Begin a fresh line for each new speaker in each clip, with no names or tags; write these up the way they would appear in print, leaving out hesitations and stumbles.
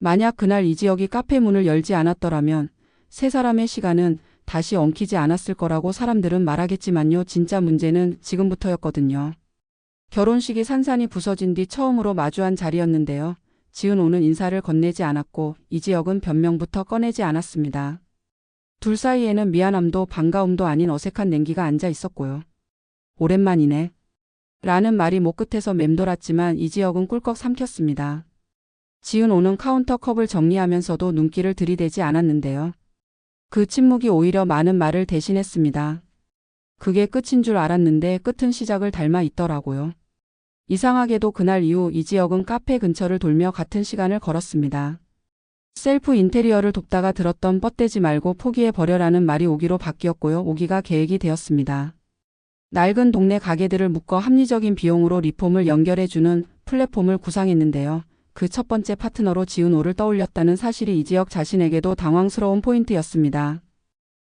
만약 그날 이 지역이 카페 문을 열지 않았더라면 세 사람의 시간은 다시 엉키지 않았을 거라고 사람들은 말하겠지만요. 진짜 문제는 지금부터였거든요. 결혼식이 산산이 부서진 뒤 처음으로 마주한 자리였는데요. 지은호는 인사를 건네지 않았고 이지혁은 변명부터 꺼내지 않았습니다. 둘 사이에는 미안함도 반가움도 아닌 어색한 냉기가 앉아 있었고요. 오랜만이네. 라는 말이 목 끝에서 맴돌았지만 이지혁은 꿀꺽 삼켰습니다. 지은호는 카운터 컵을 정리하면서도 눈길을 들이대지 않았는데요. 그 침묵이 오히려 많은 말을 대신했습니다. 그게 끝인 줄 알았는데 끝은 시작을 닮아 있더라고요. 이상하게도 그날 이후 이지혁은 카페 근처를 돌며 같은 시간을 걸었습니다. 셀프 인테리어를 돕다가 들었던 뻗대지 말고 포기해버려라는 말이 오기로 바뀌었고요. 오기가 계획이 되었습니다. 낡은 동네 가게들을 묶어 합리적인 비용으로 리폼을 연결해주는 플랫폼을 구상했는데요. 그 첫 번째 파트너로 지은호를 떠올렸다는 사실이 이지혁 자신에게도 당황스러운 포인트였습니다.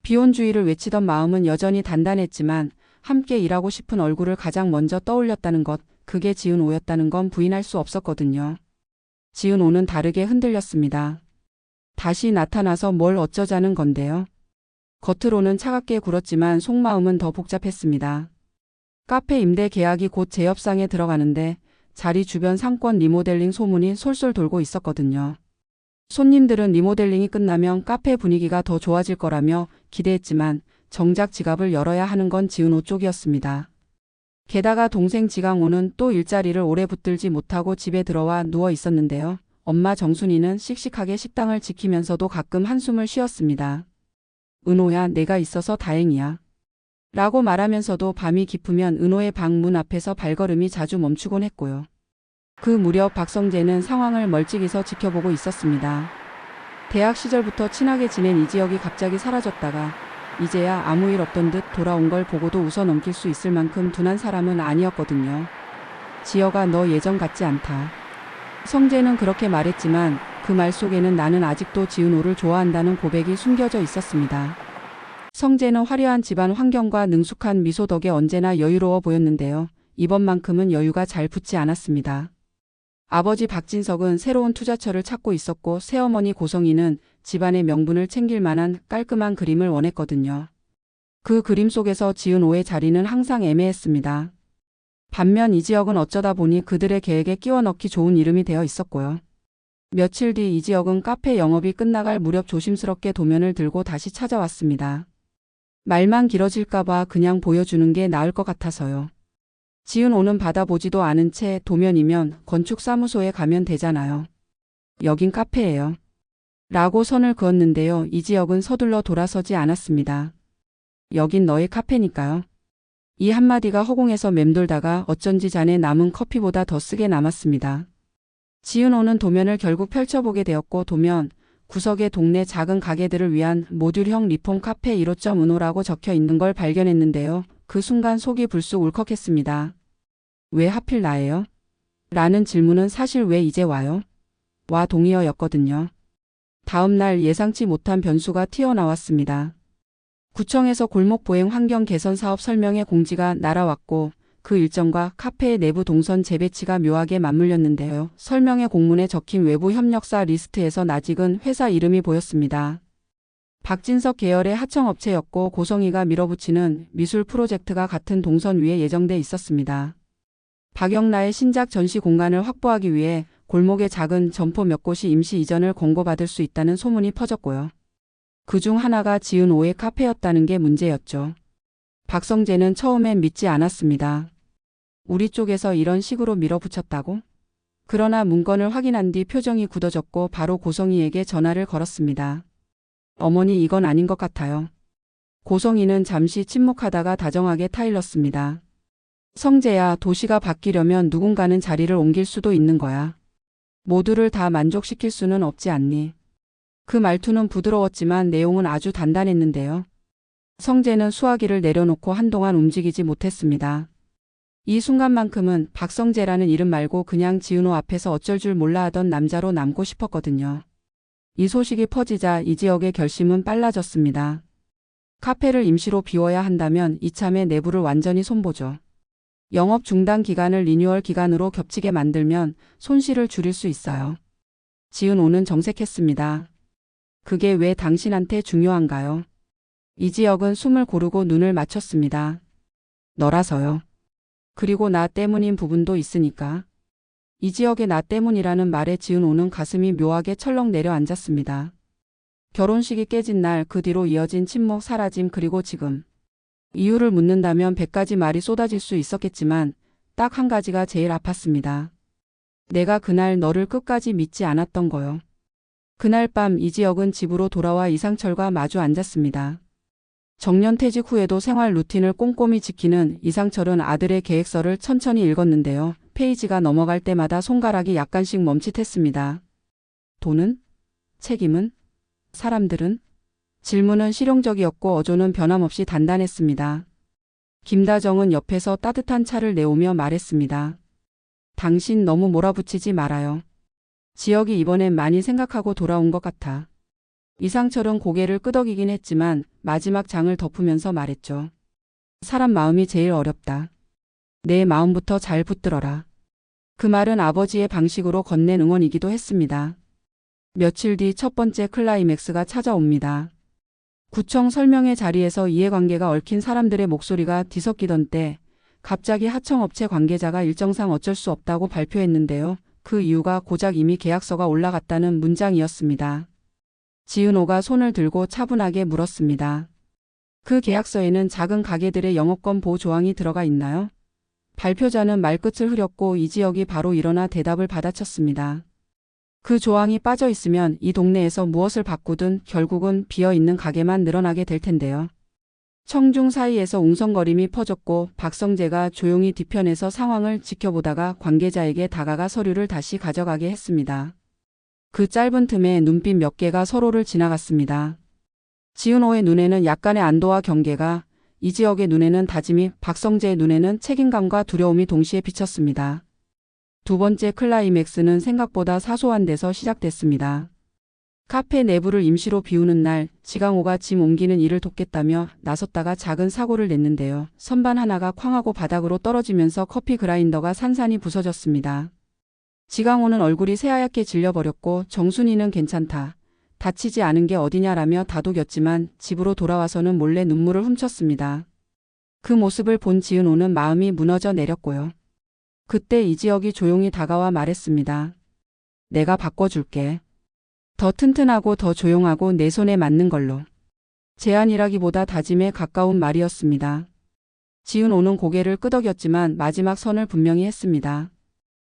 비혼주의를 외치던 마음은 여전히 단단했지만 함께 일하고 싶은 얼굴을 가장 먼저 떠올렸다는 것, 그게 지은호였다는 건 부인할 수 없었거든요. 지은호는 다르게 흔들렸습니다. 다시 나타나서 뭘 어쩌자는 건데요. 겉으로는 차갑게 굴었지만 속마음은 더 복잡했습니다. 카페 임대 계약이 곧 재협상에 들어가는데 자리 주변 상권 리모델링 소문이 솔솔 돌고 있었거든요. 손님들은 리모델링이 끝나면 카페 분위기가 더 좋아질 거라며 기대했지만 정작 지갑을 열어야 하는 건 지은호 쪽이었습니다. 게다가 동생 지강호는 또 일자리를 오래 붙들지 못하고 집에 들어와 누워 있었는데요. 엄마 정순이는 씩씩하게 식당을 지키면서도 가끔 한숨을 쉬었습니다. 은호야, 내가 있어서 다행이야. 라고 말하면서도 밤이 깊으면 은호의 방 문 앞에서 발걸음이 자주 멈추곤 했고요. 그 무렵 박성재는 상황을 멀찍이서 지켜보고 있었습니다. 대학 시절부터 친하게 지낸 이지혁이 갑자기 사라졌다가 이제야 아무 일 없던 듯 돌아온 걸 보고도 웃어 넘길 수 있을 만큼 둔한 사람은 아니었거든요. 지혁아, 너 예전 같지 않다. 성재는 그렇게 말했지만 그 말 속에는 나는 아직도 지은호를 좋아한다는 고백이 숨겨져 있었습니다. 성재는 화려한 집안 환경과 능숙한 미소 덕에 언제나 여유로워 보였는데요. 이번만큼은 여유가 잘 붙지 않았습니다. 아버지 박진석은 새로운 투자처를 찾고 있었고 새어머니 고성이는 집안의 명분을 챙길 만한 깔끔한 그림을 원했거든요. 그 그림 속에서 지은호의 자리는 항상 애매했습니다. 반면 이지혁은 어쩌다 보니 그들의 계획에 끼워 넣기 좋은 이름이 되어 있었고요. 며칠 뒤 이지혁은 카페 영업이 끝나갈 무렵 조심스럽게 도면을 들고 다시 찾아왔습니다. 말만 길어질까봐 그냥 보여주는 게 나을 것 같아서요. 지은호는 받아보지도 않은 채 도면이면 건축사무소에 가면 되잖아요. 여긴 카페예요. 라고 선을 그었는데요. 이지혁은 서둘러 돌아서지 않았습니다. 여긴 너의 카페니까요. 이 한마디가 허공에서 맴돌다가 어쩐지 잔에 남은 커피보다 더 쓰게 남았습니다. 지은호는 도면을 결국 펼쳐보게 되었고 도면 구석에 동네 작은 가게들을 위한 모듈형 리폼 카페 1호점은호라고 적혀 있는 걸 발견했는데요. 그 순간 속이 불쑥 울컥했습니다. 왜 하필 나예요? 라는 질문은 사실 왜 이제 와요? 와 동의어였거든요. 다음 날 예상치 못한 변수가 튀어나왔습니다. 구청에서 골목 보행 환경 개선 사업 설명회 공지가 날아왔고 그 일정과 카페의 내부 동선 재배치가 묘하게 맞물렸는데요. 설명회 공문에 적힌 외부 협력사 리스트에서 낯익은 회사 이름이 보였습니다. 박진석 계열의 하청업체였고 고성이가 밀어붙이는 미술 프로젝트가 같은 동선 위에 예정돼 있었습니다. 박영라의 신작 전시 공간을 확보하기 위해 골목의 작은 점포 몇 곳이 임시 이전을 권고받을 수 있다는 소문이 퍼졌고요. 그중 하나가 지은호의 카페였다는 게 문제였죠. 박성재는 처음엔 믿지 않았습니다. 우리 쪽에서 이런 식으로 밀어붙였다고? 그러나 문건을 확인한 뒤 표정이 굳어졌고 바로 고성이에게 전화를 걸었습니다. 어머니, 이건 아닌 것 같아요. 고성이는 잠시 침묵하다가 다정하게 타일렀습니다. 성재야, 도시가 바뀌려면 누군가는 자리를 옮길 수도 있는 거야. 모두를 다 만족시킬 수는 없지 않니? 그 말투는 부드러웠지만 내용은 아주 단단했는데요. 성재는 수화기를 내려놓고 한동안 움직이지 못했습니다. 이 순간만큼은 박성재라는 이름 말고 그냥 지은호 앞에서 어쩔 줄 몰라 하던 남자로 남고 싶었거든요. 이 소식이 퍼지자 이지혁의 결심은 빨라졌습니다. 카페를 임시로 비워야 한다면 이참에 내부를 완전히 손보죠. 영업 중단 기간을 리뉴얼 기간으로 겹치게 만들면 손실을 줄일 수 있어요. 지은호는 정색했습니다. 그게 왜 당신한테 중요한가요? 이지혁은 숨을 고르고 눈을 맞췄습니다. 너라서요. 그리고 나 때문인 부분도 있으니까. 이지혁의 나 때문이라는 말에 지은호는 가슴이 묘하게 철렁 내려앉았습니다. 결혼식이 깨진 날, 그 뒤로 이어진 침묵, 사라짐, 그리고 지금. 이유를 묻는다면 100가지 말이 쏟아질 수 있었겠지만 딱 한 가지가 제일 아팠습니다. 내가 그날 너를 끝까지 믿지 않았던 거요. 그날 밤 이지혁은 집으로 돌아와 이상철과 마주 앉았습니다. 정년퇴직 후에도 생활 루틴을 꼼꼼히 지키는 이상철은 아들의 계획서를 천천히 읽었는데요. 페이지가 넘어갈 때마다 손가락이 약간씩 멈칫했습니다. 돈은? 책임은? 사람들은? 질문은 실용적이었고 어조는 변함없이 단단했습니다. 김다정은 옆에서 따뜻한 차를 내오며 말했습니다. 당신 너무 몰아붙이지 말아요. 지혁이 이번엔 많이 생각하고 돌아온 것 같아. 이상철은 고개를 끄덕이긴 했지만 마지막 장을 덮으면서 말했죠. 사람 마음이 제일 어렵다. 내 마음부터 잘 붙들어라. 그 말은 아버지의 방식으로 건넨 응원이기도 했습니다. 며칠 뒤 첫 번째 클라이맥스가 찾아옵니다. 구청 설명회 자리에서 이해관계가 얽힌 사람들의 목소리가 뒤섞이던 때 갑자기 하청업체 관계자가 일정상 어쩔 수 없다고 발표했는데요. 그 이유가 고작 이미 계약서가 올라갔다는 문장이었습니다. 지은호가 손을 들고 차분하게 물었습니다. 그 계약서에는 작은 가게들의 영업권 보호 조항이 들어가 있나요? 발표자는 말끝을 흐렸고 이지혁이 바로 일어나 대답을 받아쳤습니다. 그 조항이 빠져 있으면 이 동네에서 무엇을 바꾸든 결국은 비어있는 가게만 늘어나게 될 텐데요. 청중 사이에서 웅성거림이 퍼졌고 박성재가 조용히 뒤편에서 상황을 지켜보다가 관계자에게 다가가 서류를 다시 가져가게 했습니다. 그 짧은 틈에 눈빛 몇 개가 서로를 지나갔습니다. 지은호의 눈에는 약간의 안도와 경계가, 이지혁의 눈에는 다짐이, 박성재의 눈에는 책임감과 두려움이 동시에 비쳤습니다. 두 번째 클라이맥스는 생각보다 사소한 데서 시작됐습니다. 카페 내부를 임시로 비우는 날, 지강호가 짐 옮기는 일을 돕겠다며 나섰다가 작은 사고를 냈는데요. 선반 하나가 쾅하고 바닥으로 떨어지면서 커피 그라인더가 산산이 부서졌습니다. 지강호는 얼굴이 새하얗게 질려버렸고 정순이는 괜찮다. 다치지 않은 게 어디냐라며 다독였지만 집으로 돌아와서는 몰래 눈물을 훔쳤습니다. 그 모습을 본 지은호는 마음이 무너져 내렸고요. 그때 이지혁이 조용히 다가와 말했습니다. 내가 바꿔줄게. 더 튼튼하고 더 조용하고 내 손에 맞는 걸로. 제안이라기보다 다짐에 가까운 말이었습니다. 지은호는 고개를 끄덕였지만 마지막 선을 분명히 했습니다.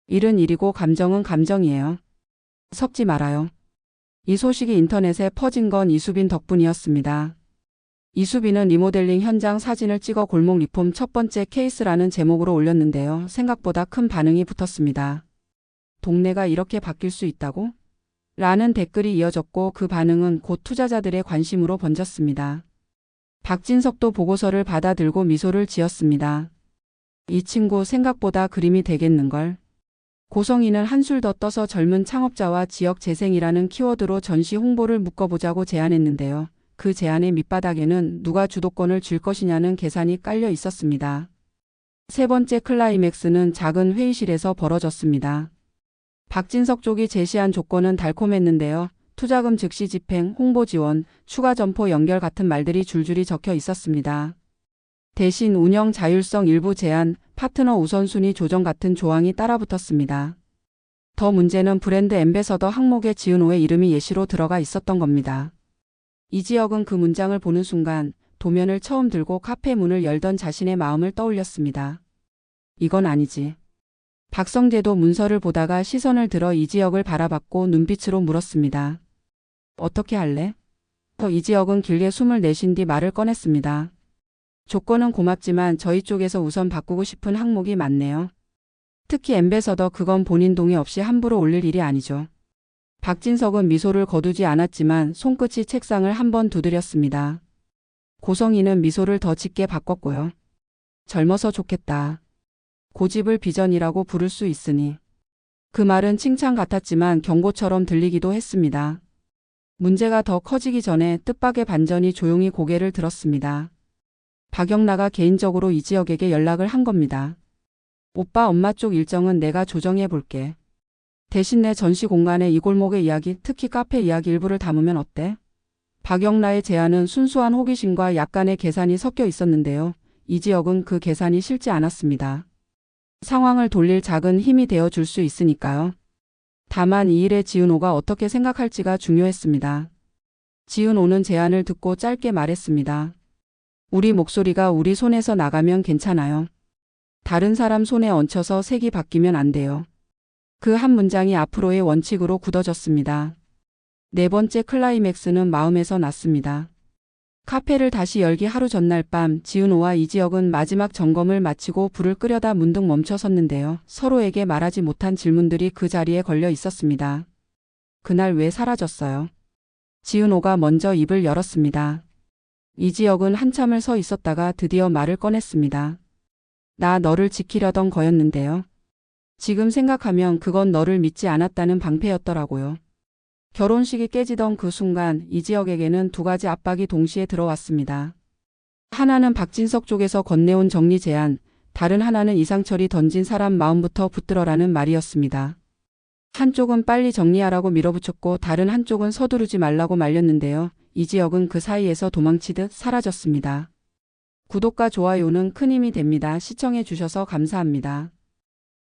일은 일이고 감정은 감정이에요. 섞지 말아요. 이 소식이 인터넷에 퍼진 건 이수빈 덕분이었습니다. 이수빈은 리모델링 현장 사진을 찍어 골목 리폼 첫 번째 케이스라는 제목으로 올렸는데요. 생각보다 큰 반응이 붙었습니다. 동네가 이렇게 바뀔 수 있다고? 라는 댓글이 이어졌고 그 반응은 곧 투자자들의 관심으로 번졌습니다. 박진석도 보고서를 받아들고 미소를 지었습니다. 이 친구 생각보다 그림이 되겠는걸. 고성인은 한술 더 떠서 젊은 창업자와 지역 재생이라는 키워드로 전시 홍보를 묶어보자고 제안했는데요. 그 제안의 밑바닥에는 누가 주도권을 줄 것이냐는 계산이 깔려 있었습니다. 세 번째 클라이맥스는 작은 회의실에서 벌어졌습니다. 박진석 쪽이 제시한 조건은 달콤했는데요. 투자금 즉시 집행, 홍보 지원, 추가 점포 연결 같은 말들이 줄줄이 적혀 있었습니다. 대신 운영 자율성 일부 제한, 파트너 우선순위 조정 같은 조항이 따라붙었습니다. 더 문제는 브랜드 앰베서더 항목에 지은호의 이름이 예시로 들어가 있었던 겁니다. 이지혁은 그 문장을 보는 순간 도면을 처음 들고 카페 문을 열던 자신의 마음을 떠올렸습니다. 이건 아니지. 박성재도 문서를 보다가 시선을 들어 이지혁을 바라봤고 눈빛으로 물었습니다. 어떻게 할래? 이지혁은 길게 숨을 내쉰 뒤 말을 꺼냈습니다. 조건은 고맙지만 저희 쪽에서 우선 바꾸고 싶은 항목이 많네요. 특히 앰베서더 그건 본인 동의 없이 함부로 올릴 일이 아니죠. 박진석은 미소를 거두지 않았지만 손끝이 책상을 한번 두드렸습니다. 고성이는 미소를 더 짙게 바꿨고요. 젊어서 좋겠다. 고집을 비전이라고 부를 수 있으니. 그 말은 칭찬 같았지만 경고처럼 들리기도 했습니다. 문제가 더 커지기 전에 뜻밖의 반전이 조용히 고개를 들었습니다. 박영나가 개인적으로 이지혁에게 연락을 한 겁니다. 오빠 엄마 쪽 일정은 내가 조정해 볼게. 대신 내 전시 공간에 이 골목의 이야기, 특히 카페 이야기 일부를 담으면 어때? 박영라의 제안은 순수한 호기심과 약간의 계산이 섞여 있었는데요. 이지혁은 그 계산이 싫지 않았습니다. 상황을 돌릴 작은 힘이 되어 줄 수 있으니까요. 다만 이 일에 지은호가 어떻게 생각할지가 중요했습니다. 지은호는 제안을 듣고 짧게 말했습니다. 우리 목소리가 우리 손에서 나가면 괜찮아요. 다른 사람 손에 얹혀서 색이 바뀌면 안 돼요. 그 한 문장이 앞으로의 원칙으로 굳어졌습니다. 네 번째 클라이맥스는 마음에서 났습니다. 카페를 다시 열기 하루 전날 밤 지은호와 이지혁은 마지막 점검을 마치고 불을 끄려다 문득 멈춰섰는데요. 서로에게 말하지 못한 질문들이 그 자리에 걸려 있었습니다. 그날 왜 사라졌어요? 지은호가 먼저 입을 열었습니다. 이지혁은 한참을 서 있었다가 드디어 말을 꺼냈습니다. 나 너를 지키려던 거였는데요. 지금 생각하면 그건 너를 믿지 않았다는 방패였더라고요. 결혼식이 깨지던 그 순간 이지혁에게는 두 가지 압박이 동시에 들어왔습니다. 하나는 박진석 쪽에서 건네온 정리 제안, 다른 하나는 이상철이 던진 사람 마음부터 붙들어라는 말이었습니다. 한쪽은 빨리 정리하라고 밀어붙였고 다른 한쪽은 서두르지 말라고 말렸는데요. 이지혁은 그 사이에서 도망치듯 사라졌습니다. 구독과 좋아요는 큰 힘이 됩니다. 시청해 주셔서 감사합니다.